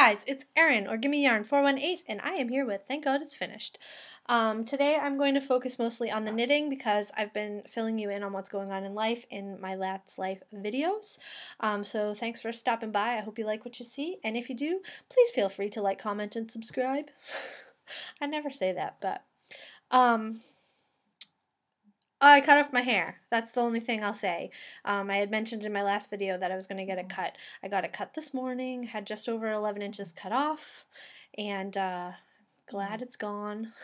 guys, it's Erin, or Gimme Yarn 418, and I am here with Thank God It's Finished. Today I'm going to focus mostly on the knitting because I've been filling you in on what's going on in life in my That's Life videos. So thanks for stopping by. I hope you like what you see, and if you do, please feel free to like, comment, and subscribe. I never say that, but I cut off my hair. That's the only thing I'll say. I had mentioned in my last video that I was going to get it cut. I got it cut this morning, had just over 11 inches cut off, and glad it's gone.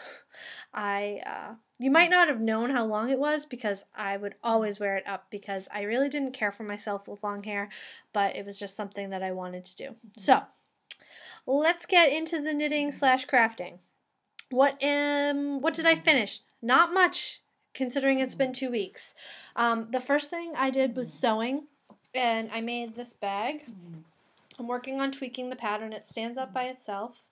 You might not have known how long it was because I would always wear it up because I really didn't care for myself with long hair, but it was just something that I wanted to do. So, let's get into the knitting slash crafting. What did I finish? Not much, considering it's been 2 weeks. The first thing I did was sewing, and I made this bag. I'm working on tweaking the pattern. It stands up by itself,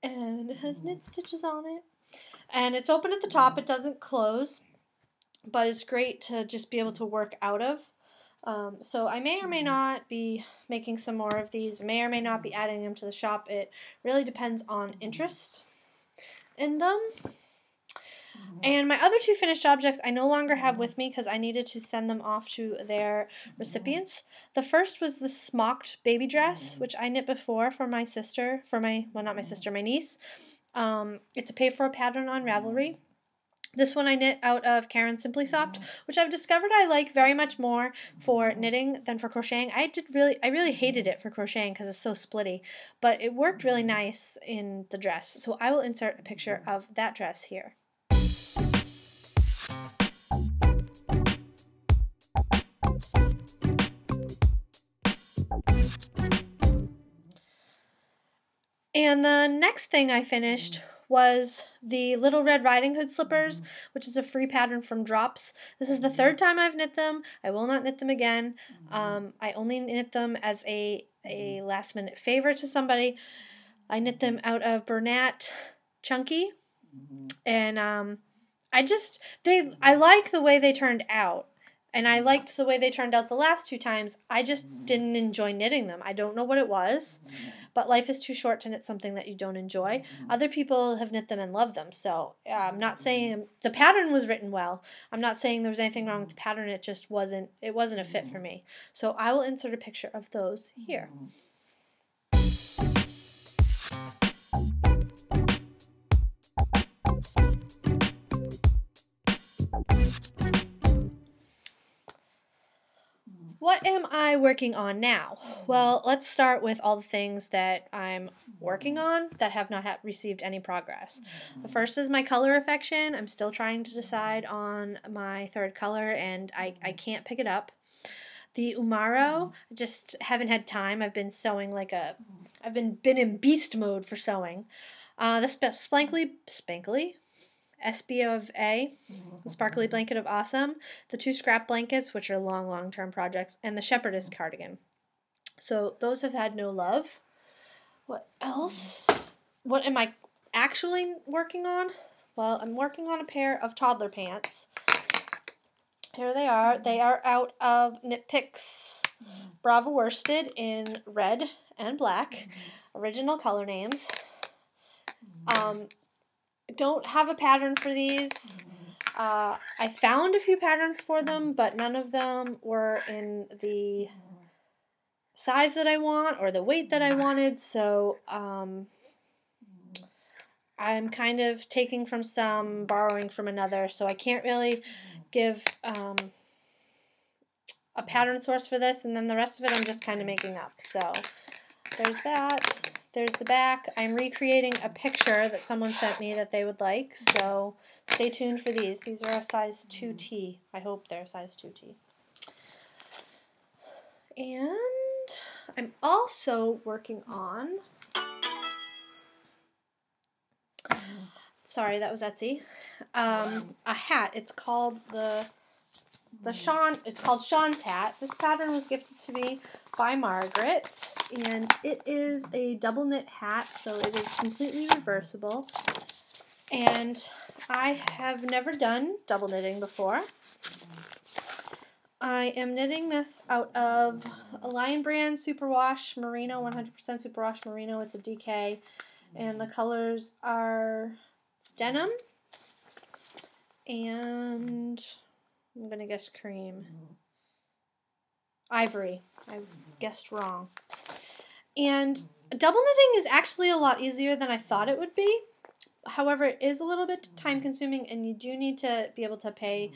and it has knit stitches on it. And it's open at the top. It doesn't close, but it's great to just be able to work out of. So I may or may not be making some more of these, may or may not be adding them to the shop. It really depends on interest in them. And my other two finished objects I no longer have with me because I needed to send them off to their recipients. The first was the smocked baby dress, which I knit before for my sister, not my sister, my niece. It's a pay-for pattern on Ravelry. This one I knit out of Karen Simply Soft, which I've discovered I like very much more for knitting than for crocheting. I really hated it for crocheting because it's so splitty, but it worked really nice in the dress. So I will insert a picture of that dress here. And the next thing I finished was the Little Red Riding Hood slippers, which is a free pattern from Drops. This is the third time I've knit them. I will not knit them again. I only knit them as a last minute favor to somebody. I knit them out of Bernat Chunky, and I like the way they turned out. And I liked the way they turned out the last 2 times. I just didn't enjoy knitting them. I don't know what it was, but life is too short to knit something that you don't enjoy. Other people have knit them and love them, so I'm not saying the pattern was written well. I'm not saying there was anything wrong with the pattern. It just wasn't a fit for me. So I will insert a picture of those here. What am I working on now? Well, let's start with all the things that I'm working on that have not received any progress. The first is my color affection. I'm still trying to decide on my third color, and I can't pick it up. The Umaro, I just haven't had time. I've been sewing I've been in beast mode for sewing. The Spankly SB of A, the Sparkly Blanket of Awesome, the 2 scrap blankets, which are long-term projects, and the Shepherdess cardigan. So those have had no love. What else? What am I actually working on? Well, I'm working on a pair of toddler pants. Here they are. They are out of Knit Picks Brava Worsted in red and black. Original color names. Don't have a pattern for these. I found a few patterns for them, but none of them were in the size that I want or the weight that I wanted, so I'm kind of taking from some, borrowing from another, so I can't really give a pattern source for this, and then the rest of it I'm just kind of making up. So there's that. There's the back. I'm recreating a picture that someone sent me that they would like, so stay tuned for these. These are a size 2T. I hope they're a size 2T. And I'm also working on, sorry, that was Etsy, a hat. It's called it's called Sean's hat. This pattern was gifted to me by Margaret, and it is a double knit hat, so it is completely reversible. And I have never done double knitting before. I am knitting this out of a Lion Brand Superwash Merino, 100% Superwash Merino. It's a DK, and the colors are denim and I'm going to guess cream. Ivory. I guessed wrong. And double knitting is actually a lot easier than I thought it would be. However, it is a little bit time consuming and you do need to be able to pay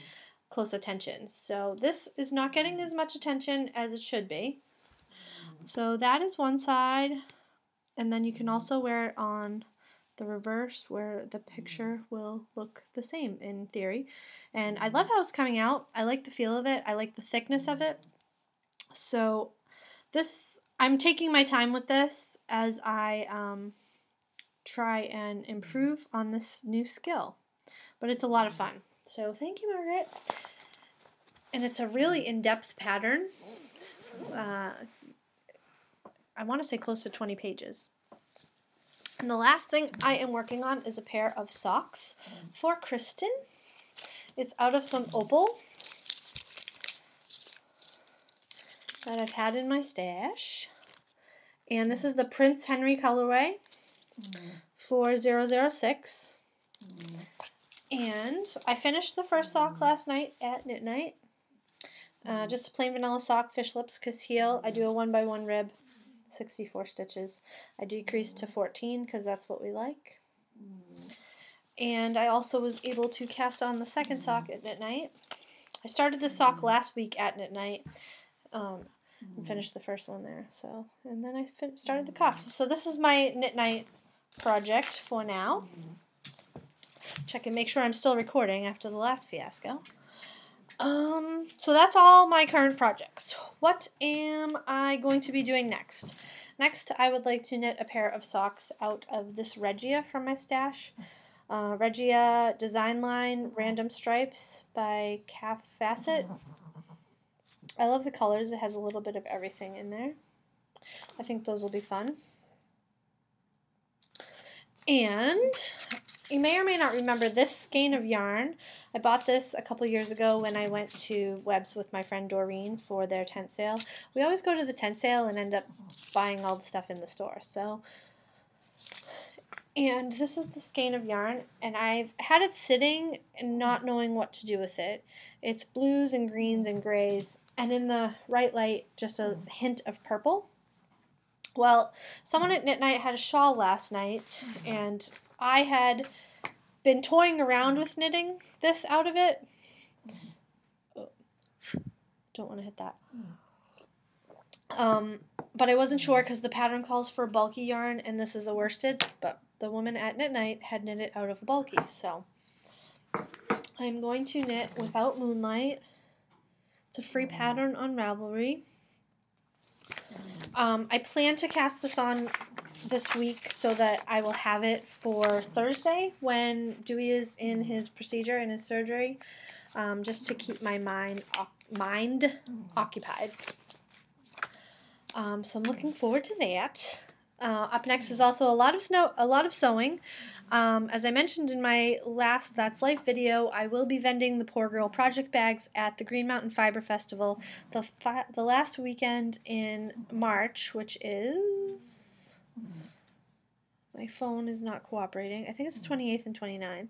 close attention. So this is not getting as much attention as it should be. So that is one side, and then you can also wear it on the reverse where the picture will look the same in theory. And I love how it's coming out. I like the feel of it. I like the thickness of it. So this, I'm taking my time with this as I try and improve on this new skill. But it's a lot of fun. So thank you, Margaret. And it's a really in-depth pattern. I want to say close to 20 pages. And the last thing I am working on is a pair of socks for Kristen. It's out of some opal that I've had in my stash. And this is the Prince Henry colorway for 006. And I finished the first sock last night at knit night. Just a plain vanilla sock, fish lips, kiss heel. I do a 1x1 rib, 64 stitches. I decreased to 14 because that's what we like. And I also was able to cast on the second sock at knit night. I started this sock last week at knit night and finished the first one there. So, and then I started the cuff. So this is my knit night project for now. Check and make sure I'm still recording after the last fiasco. So that's all my current projects. What am I going to be doing next? Next, I would like to knit a pair of socks out of this Regia from my stash. Regia Design Line Random Stripes by Calf Facet. I love the colors. It has a little bit of everything in there. I think those will be fun. And you may or may not remember this skein of yarn. I bought this a couple years ago when I went to Webb's with my friend Doreen for their tent sale. We always go to the tent sale and end up buying all the stuff in the store. And this is the skein of yarn, and I've had it sitting and not knowing what to do with it. It's blues and greens and grays, and in the right light, just a hint of purple. Well, someone at Knit Night had a shawl last night, and I had been toying around with knitting this out of it. Oh, don't want to hit that. But I wasn't sure because the pattern calls for bulky yarn, and this is a worsted, but the woman at Knit Night had knit it out of a bulky, so I'm going to knit Without Moonlight. It's a free pattern on Ravelry. I plan to cast this on this week so that I will have it for Thursday when Dewey is in his procedure, in his surgery, just to keep my mind occupied. So I'm looking forward to that. Up next is also a lot of sewing. As I mentioned in my last That's Life video, I will be vending the Poor Girl project bags at the Green Mountain Fiber Festival the last weekend in March, which is... My phone is not cooperating. I think it's the 28th and 29th.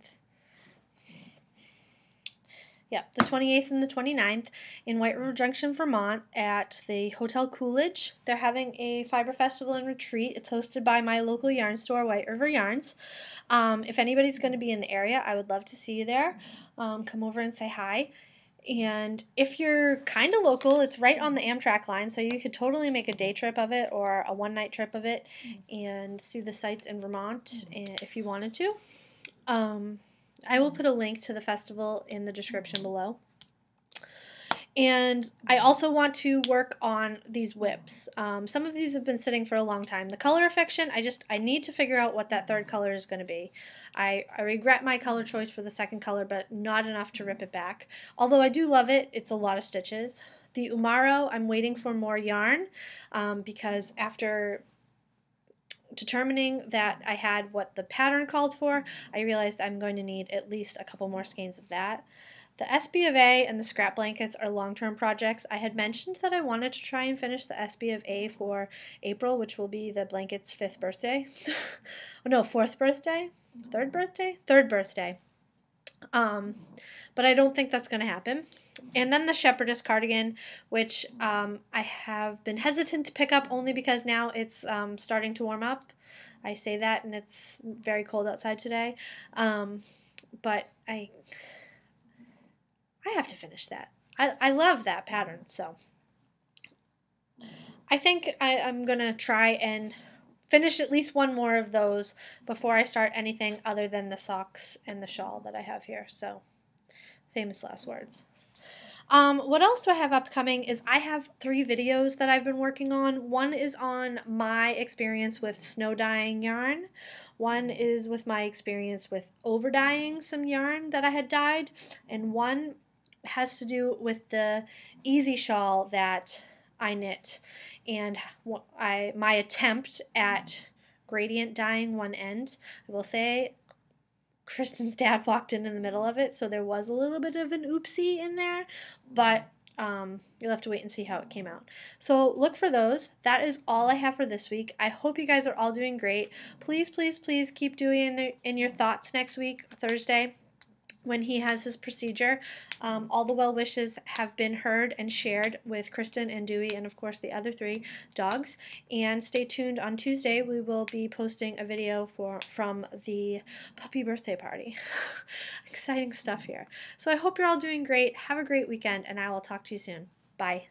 Yeah, the 28th and the 29th in White River Junction, Vermont at the Hotel Coolidge. They're having a fiber festival and retreat. It's hosted by my local yarn store, White River Yarns. If anybody's going to be in the area, I would love to see you there. Come over and say hi. And if you're kind of local, it's right on the Amtrak line, so you could totally make a day trip of it or a one-night trip of it and see the sights in Vermont if you wanted to. I will put a link to the festival in the description below. And I also want to work on these whips. Some of these have been sitting for a long time. The color affection, I need to figure out what that third color is going to be. I regret my color choice for the second color, but not enough to rip it back. Although I do love it, it's a lot of stitches. The Umaro, I'm waiting for more yarn because after determining that I had what the pattern called for, I realized I'm going to need at least a couple more skeins of that. The SB of A and the scrap blankets are long-term projects. I had mentioned that I wanted to try and finish the SB of A for April, which will be the blanket's 5th birthday. No, 4th birthday? 3rd birthday? 3rd birthday. But I don't think that's going to happen. And then the shepherdess cardigan, which I have been hesitant to pick up only because now it's starting to warm up. I say that and it's very cold outside today. But I have to finish that. I love that pattern, so I think I'm going to try and finish at least one more of those before I start anything other than the socks and the shawl that I have here. So, famous last words. What else do I have upcoming is I have 3 videos that I've been working on. One is on my experience with snow dyeing yarn. One is with my experience with over dyeing some yarn that I had dyed. And one has to do with the easy shawl that I knit and my attempt at gradient dyeing one end. I will say Kristen's dad walked in the middle of it, so there was a little bit of an oopsie in there, but you'll have to wait and see how it came out. So look for those. That is all I have for this week. I hope you guys are all doing great. Please, please, please keep doing in your thoughts next week, Thursday, when he has his procedure. All the well wishes have been heard and shared with Kristen and Dewey and of course the other 3 dogs. And stay tuned on Tuesday. We will be posting a video from the puppy birthday party. Exciting stuff here. So I hope you're all doing great. Have a great weekend and I will talk to you soon. Bye.